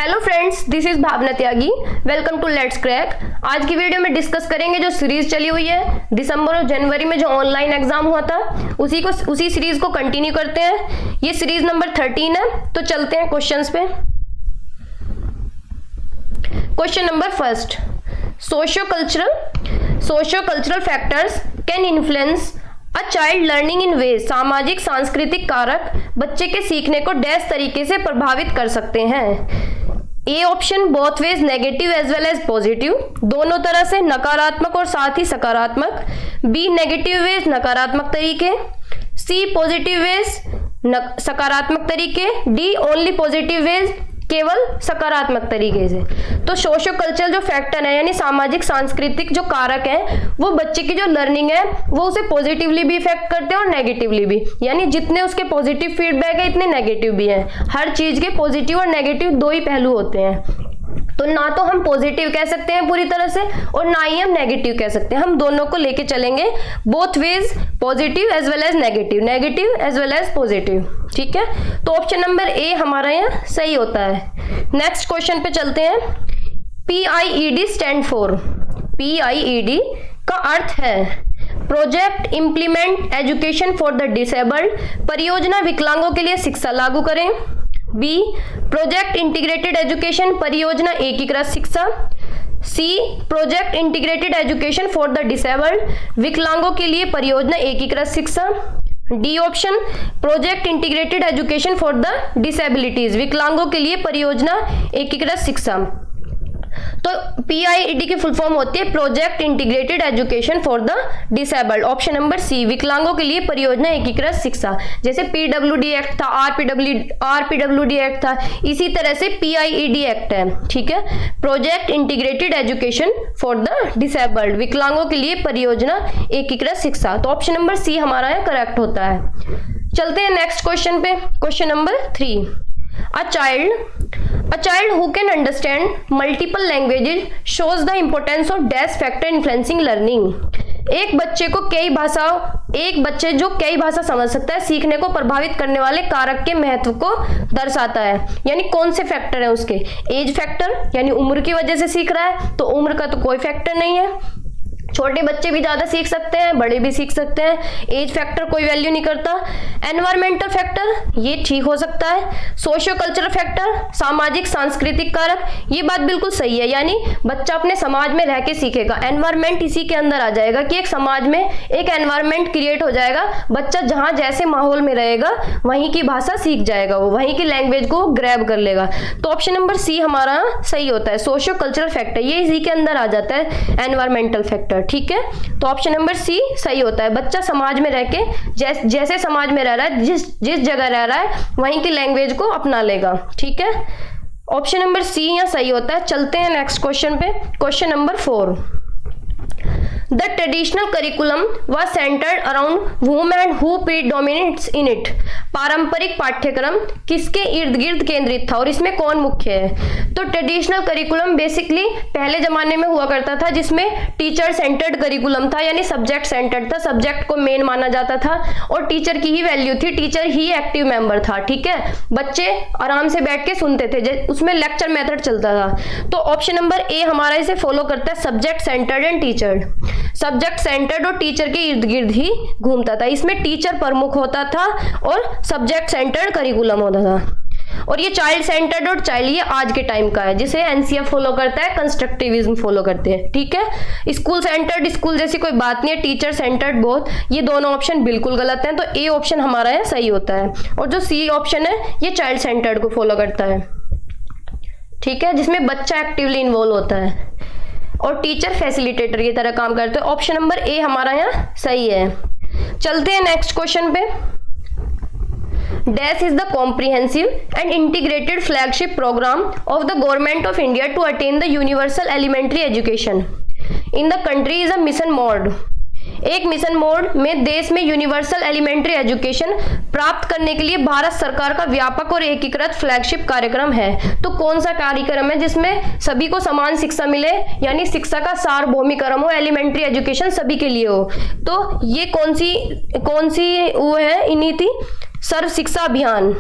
Hello friends, this is Bhavna Tyagi. Welcome to let's crack. आज की video में डिस्कस करेंगे जो सीरीज चली हुई है दिसंबर और जनवरी में जो ऑनलाइन एग्जाम हुआ था उसी सीरीज को कंटिन्यू करते हैं। ये सीरीज नंबर 13 है। तो चलते हैं क्वेश्चंस पे। Question number first, socio cultural factors can influence a child learning in ways. सामाजिक सांस्कृतिक कारक बच्चे के सीखने को डैश तरीके से प्रभावित कर सकते हैं। A option both ways, negative as well as positive, दोनों तरह से, नकारात्मक और साथ ही सकारात्मक। बी नेगेटिव वेज, नकारात्मक तरीके। सी पॉजिटिव वेज, सकारात्मक तरीके। डी ओनली पॉजिटिव वेज, केवल सकारात्मक तरीके से। तो सोशियो कल्चरल जो फैक्टर है यानी सामाजिक सांस्कृतिक जो कारक है वो बच्चे की जो लर्निंग है वो उसे पॉजिटिवली भी इफेक्ट करते हैं और नेगेटिवली भी। यानी जितने उसके पॉजिटिव फीडबैक है इतने नेगेटिव भी हैं। हर चीज के पॉजिटिव और नेगेटिव दो ही पहलू होते हैं। तो ना तो हम पॉजिटिव कह सकते हैं पूरी तरह से और ना ही हम नेगेटिव कह सकते हैं। हम दोनों को लेके चलेंगे, both ways, positive as well as negative, negative as well as positive. ठीक है, तो ऑप्शन नंबर ए हमारा यहाँ सही होता है। नेक्स्ट क्वेश्चन पे चलते हैं। PIED स्टैंड फॉर, PIED का अर्थ है project implement education for the disabled, परियोजना विकलांगों के लिए शिक्षा लागू करें। बी प्रोजेक्ट इंटीग्रेटेड एजुकेशन, परियोजना एकीकृत शिक्षा। C project integrated education for the disabled, विकलांगों के लिए परियोजना एकीकृत शिक्षा। D option project integrated education for the disabilities, विकलांगों के लिए परियोजना एकीकृत शिक्षा। तो PIED की फुल फॉर्म होती है project integrated education for the disabled. Option number C, विकलांगों के लिए परियोजना एकीकृत शिक्षा। जैसे PWD एक्ट था, RPWD एक्ट था, इसी तरह से PIED एक्ट है। ठीक है, project integrated education for the disabled, विकलांगों के लिए परियोजना एकीकृत शिक्षा। तो ऑप्शन नंबर सी हमारा यहाँ करेक्ट होता है। चलते हैं नेक्स्ट क्वेश्चन पे। Question number 3, A child who can understand multiple languages shows the importance of dash factor influencing learning. एक बच्चे जो कई भाषा समझ सकता है सीखने को प्रभावित करने वाले कारक के महत्व को दर्शाता है। यानी कौन से फैक्टर है उसके? एज फैक्टर, यानी उम्र की वजह से सीख रहा है, तो उम्र का तो कोई फैक्टर नहीं है। छोटे बच्चे भी ज्यादा सीख सकते हैं, बड़े भी सीख सकते हैं। एज फैक्टर कोई वैल्यू नहीं करता। एनवायरमेंटल फैक्टर ये ठीक हो सकता है। सोशियो कल्चरल फैक्टर, सामाजिक सांस्कृतिक कारक, ये बात बिल्कुल सही है। यानी बच्चा अपने समाज में रह के सीखेगा। एनवायरमेंट इसी के अंदर आ जाएगा कि एक समाज में एक एनवायरमेंट क्रिएट हो जाएगा। बच्चा जहां जैसे माहौल में रहेगा वहीं की भाषा सीख जाएगा, वो वहीं की लैंग्वेज को ग्रैब कर लेगा। तो ऑप्शन नंबर सी हमारा सही होता है। सोशियो कल्चरल फैक्टर ये इसी के अंदर आ जाता है, एनवायरमेंटल फैक्टर। ठीक है, तो ऑप्शन नंबर सी सही होता है। बच्चा समाज में रह के जैसे समाज में रह रहा है, जिस जगह रह रहा है वहीं की लैंग्वेज को अपना लेगा। ठीक है, ऑप्शन नंबर सी यहाँ सही होता है। चलते हैं नेक्स्ट क्वेश्चन पे। Question number 4, The traditional curriculum was centered around whom and who predominates in it. पारंपरिक पाठ्यक्रम किसके इर्द गिर्द केंद्रित था और इसमें कौन मुख्य है? तो ट्रेडिशनल करिकुलम बेसिकली पहले जमाने में हुआ करता था जिसमें टीचर सेंटर्ड करिकुलम था, यानी सब्जेक्ट सेंटर्ड था। सब्जेक्ट को मेन माना जाता था और टीचर की ही वैल्यू थी, टीचर ही एक्टिव मेंबर था। ठीक है, बच्चे आराम से बैठ के सुनते थे, उसमें लेक्चर मेथड चलता था। तो ऑप्शन नंबर ए हमारा इसे फॉलो करता है, subject centred and teachered. Subject centred और टीचर के इर्द गिर्द ही घूमता था। इसमें टीचर प्रमुख होता था और सब्जेक्ट सेंटर्ड करिकुलम होता था। और ये चाइल्ड सेंटर्ड और चाइल्ड ये आज के टाइम का है, जिसे एनसीएफ फॉलो करता है, कंस्ट्रक्टिविज्म फॉलो करते हैं। ठीक है, स्कूल सेंटर्ड स्कूल जैसी कोई बात नहीं है, टीचर सेंटर्ड बहुत, ये दोनों ऑप्शन बिल्कुल गलत हैं। तो ए ऑप्शन हमारा है सही होता है। और जो सी ऑप्शन है ये चाइल्ड सेंटर्ड को फॉलो करता है। ठीक है, जिसमें बच्चा एक्टिवली इन्वॉल्व होता है और टीचर फैसिलिटेटर की तरह काम करते हैं। ऑप्शन नंबर ए हमारा यहाँ सही है। चलते हैं नेक्स्ट क्वेश्चन पे। Dash is the comprehensive and integrated flagship program of the government of India to attain the universal elementary education in the country is a mission mode. एक mission mode में देश में यूनिवर्सल एलिमेंट्री एजुकेशन प्राप्त करने के लिए भारत सरकार का व्यापक और एकीकृत फ्लैगशिप कार्यक्रम है। तो कौन सा कार्यक्रम है जिसमें सभी को समान शिक्षा मिले, यानी शिक्षा का सार्वभौमिकरण हो, एलिमेंट्री एजुकेशन सभी के लिए हो? तो ये कौन सी वो है नीति? सर्व शिक्षा अभियान।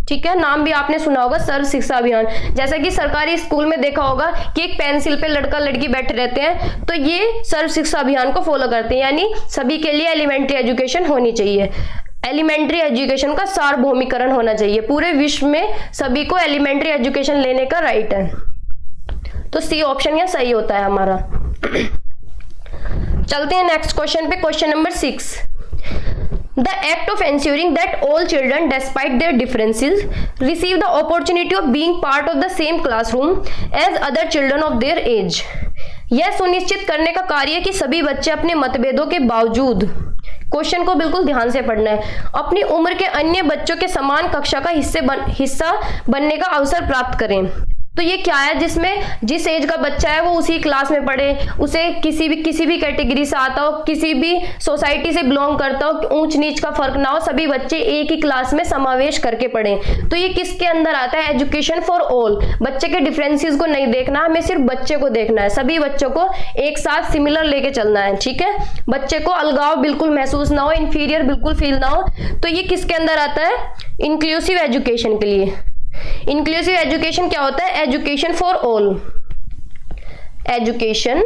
ठीक है, नाम भी आपने सुना होगा सर्व शिक्षा अभियान। जैसा कि सरकारी स्कूल में देखा होगा कि एक पेंसिल पे लड़का लड़की बैठे रहते हैं, तो ये सर्व शिक्षा अभियान को फॉलो करते हैं, यानी सभी के लिए एलिमेंट्री एजुकेशन होनी चाहिए। एलिमेंट्री एजुकेशन का सार्वभौमिकरण होना चाहिए, पूरे विश्व में सभी को एलिमेंट्री एजुकेशन लेने का राइट है। तो सी ऑप्शन यहाँ सही होता है हमारा। चलते हैं नेक्स्ट क्वेश्चन पे, question number 6। The act of ensuring that all children, despite their differences, receive the opportunity of being part of the same classroom as other children of their age. यह सुनिश्चित करने का कार्य कि सभी बच्चे अपने मतभेदों के बावजूद, क्वेश्चन को बिल्कुल ध्यान से पढ़ना है, अपनी उम्र के अन्य बच्चों के समान कक्षा का हिस्सा बनने का अवसर प्राप्त करें। तो ये क्या है, जिसमें जिस एज का बच्चा है वो उसी क्लास में पढ़े, उसे किसी भी कैटेगरी से आता हो, किसी भी सोसाइटी से बिलोंग करता हो, ऊंच नीच का फर्क ना हो, सभी बच्चे एक ही क्लास में समावेश करके पढ़ें। तो ये किसके अंदर आता है, एजुकेशन फॉर ऑल। बच्चे के डिफरेंसेस को नहीं देखना, हमें सिर्फ बच्चे को देखना है, सभी बच्चों को एक साथ सिमिलर लेके चलना है। ठीक है, बच्चे को अलगाव बिल्कुल महसूस ना हो, इंफीरियर बिल्कुल फील ना हो। तो ये किसके अंदर आता है, इंक्लूसिव एजुकेशन के लिए। इंक्लूसिव एजुकेशन क्या होता है, education for all. Education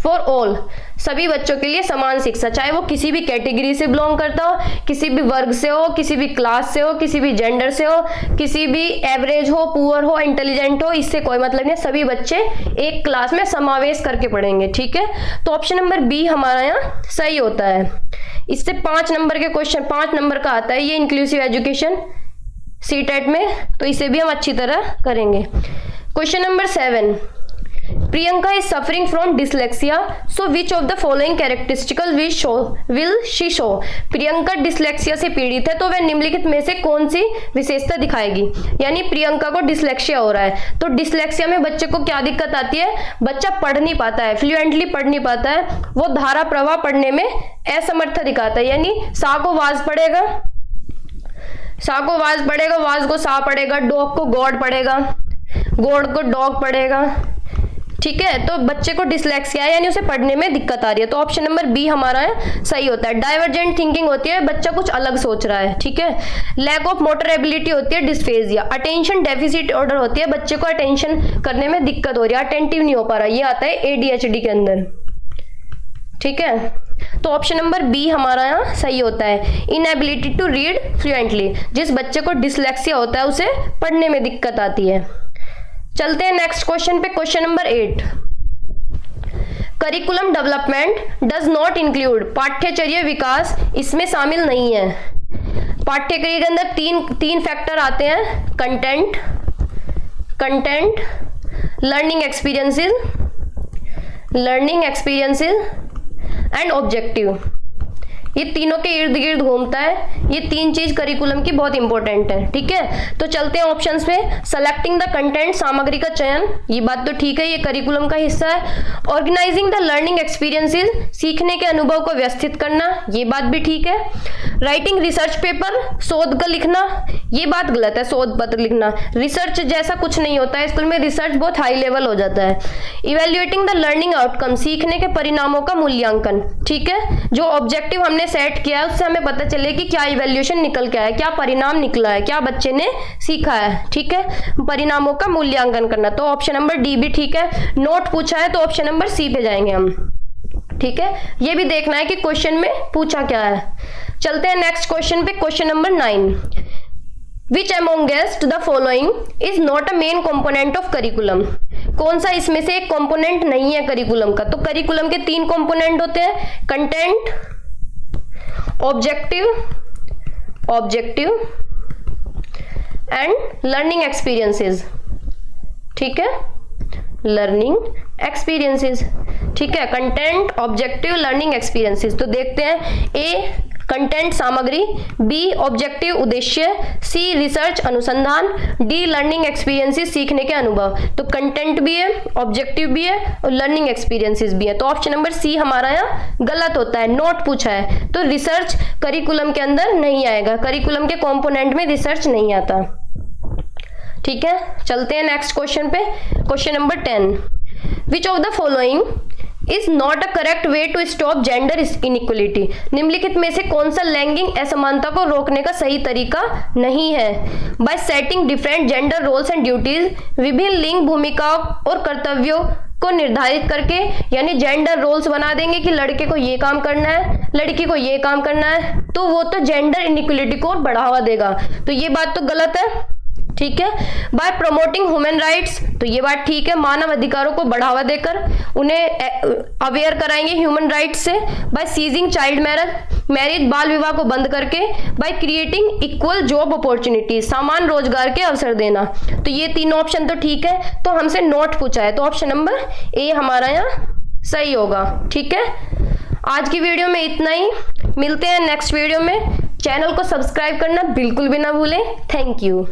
for all, सभी बच्चों के लिए समान शिक्षा, चाहे वो किसी भी कैटेगरी से बिलोंग करता हो, किसी भी वर्ग से हो, किसी भी क्लास से हो, किसी भी जेंडर से हो, किसी भी एवरेज हो, पुअर हो, इंटेलिजेंट हो, इससे कोई मतलब नहीं, सभी बच्चे एक क्लास में समावेश करके पढ़ेंगे। ठीक है, तो ऑप्शन नंबर बी हमारा यहाँ सही होता है। इससे 5 नंबर के क्वेश्चन, 5 नंबर का आता है ये इंक्लूसिव एजुकेशन सीटेट में, तो इसे भी हम अच्छी तरह करेंगे। Question number 7, Priyanka is suffering from dyslexia, so which of the following characteristical will she show. Priyanka dyslexia से पीड़ित है, तो वह निम्नलिखित में से कौन सी विशेषता दिखाएगी। यानी प्रियंका को डिसलेक्सिया हो रहा है, तो डिसलेक्सिया में बच्चे को क्या दिक्कत आती है, बच्चा पढ़ नहीं पाता है, फ्लुएंटली पढ़ नहीं पाता है, वो धारा प्रवाह पढ़ने में असमर्थ दिखाता है। यानी सा को वाज पढ़ेगा, सा को वाज पढ़ेगा, वाज को सा पढ़ेगा, डॉग को गॉड पढ़ेगा, गॉड को डॉग पढ़ेगा। ठीक है, तो बच्चे को डिसलेक्सिया है, यानी उसे पढ़ने में दिक्कत आ रही है, तो ऑप्शन नंबर बी हमारा है सही होता है। डाइवर्जेंट थिंकिंग होती है, बच्चा कुछ अलग सोच रहा है। ठीक है, लैक ऑफ मोटर एबिलिटी होती है, डिस्फेजिया। अटेंशन डेफिसिट ऑर्डर होती है, बच्चे को अटेंशन करने में दिक्कत हो रही है, अटेंटिव नहीं हो पा रहा, ये आता है ADHD के अंदर। ठीक है, तो ऑप्शन नंबर बी हमारा यहाँ सही होता है। इनएबिलिटी टू रीड फ्लुएंटली, जिस बच्चे को डिसलेक्सिया होता है उसे पढ़ने में दिक्कत आती है। चलते हैं नेक्स्ट क्वेश्चन पे, question number 8। Curriculum development does not include, पाठ्यचर्या विकास इसमें शामिल नहीं है। पाठ्यक्रम के अंदर तीन फैक्टर आते हैं, content, learning experiences and objective. ये तीनों के इर्द गिर्द घूमता है, ये 3 चीज करिकुलम की बहुत इंपॉर्टेंट है। ठीक है, तो चलते हैं ऑप्शंस पे। सेलेक्टिंग द कंटेंट, सामग्री का चयन, ये बात तो ठीक है, ये करिकुलम का हिस्सा है। ऑर्गेनाइजिंग द लर्निंग एक्सपीरियंसेस, सीखने के अनुभव को व्यवस्थित करना, ये बात भी ठीक है। राइटिंग रिसर्च पेपर, शोध का लिखना, ये बात गलत है, शोध पत्र लिखना रिसर्च जैसा कुछ नहीं होता है, स्कूल में रिसर्च बहुत हाई लेवल हो जाता है। इवेल्युएटिंग द लर्निंग आउटकम, सीखने के परिणामों का मूल्यांकन। ठीक है, जो ऑब्जेक्टिव हमने सेट किया है उससे हमें पता चले कि क्या इवैल्यूएशन निकल के आया, क्या परिणाम निकला है, क्या बच्चे ने सीखा है। ठीक है, परिणामों का मूल्यांकन करना, तो ऑप्शन नंबर डी भी ठीक है। नोट पूछा है तो ऑप्शन नंबर सी पे जाएंगे हम। ठीक है, ये भी देखना है कि क्वेश्चन में पूछा क्या है। चलते हैं नेक्स्ट क्वेश्चन पे, question number 9। Which amongst the following is not a main component of curriculum? कौन सा इसमें से एक कंपोनेंट नहीं है करिकुलम का। तो करिकुलम के 3 कंपोनेंट होते हैं, content, objective and learning experiences. ठीक है, लर्निंग एक्सपीरियंसेस। ठीक है, कंटेंट, ऑब्जेक्टिव, लर्निंग एक्सपीरियंसेस। तो देखते हैं, ए कंटेंट सामग्री, बी ऑब्जेक्टिव उद्देश्य, सी रिसर्च अनुसंधान, डी लर्निंग एक्सपीरियंसेस सीखने के अनुभव। तो कंटेंट भी है, ऑब्जेक्टिव भी है और लर्निंग एक्सपीरियंसेस भी है, तो ऑप्शन नंबर सी हमारा यहाँ गलत होता है। नोट पूछा है तो रिसर्च करिकुलम के अंदर नहीं आएगा, करिकुलम के कंपोनेंट में रिसर्च नहीं आता। ठीक है, चलते हैं नेक्स्ट क्वेश्चन पे, question number 10। Which of the following is not a correct way to stop gender inequality. निम्नलिखित में से कौन सा लैंगिक असमानता को रोकने का सही तरीका नहीं है? By setting different gender roles and duties, विभिन्न लिंग भूमिकाओं और कर्तव्यों को निर्धारित करके, यानी जेंडर रोल्स बना देंगे कि लड़के को ये काम करना है, लड़की को ये काम करना है, तो वो तो जेंडर इनइक्वलिटी को बढ़ावा देगा, तो ये बात तो गलत है, ठीक है। बाय प्रमोटिंग ह्यूमन राइट्स, तो ये बात ठीक है, मानव अधिकारों को बढ़ावा देकर उन्हें अवेयर कराएंगे ह्यूमन राइट्स से। बाय सीजिंग चाइल्ड मैरिज, बाल विवाह को बंद करके। By creating equal job opportunity, समान रोजगार के अवसर देना। तो ये तीनों ऑप्शन तो ठीक है, तो हमसे नॉट पूछा है, तो ऑप्शन नंबर ए हमारा यहाँ सही होगा, ठीक है। आज की वीडियो में इतना ही, मिलते हैं नेक्स्ट वीडियो में। चैनल को सब्सक्राइब करना बिल्कुल भी ना भूलें। Thank you.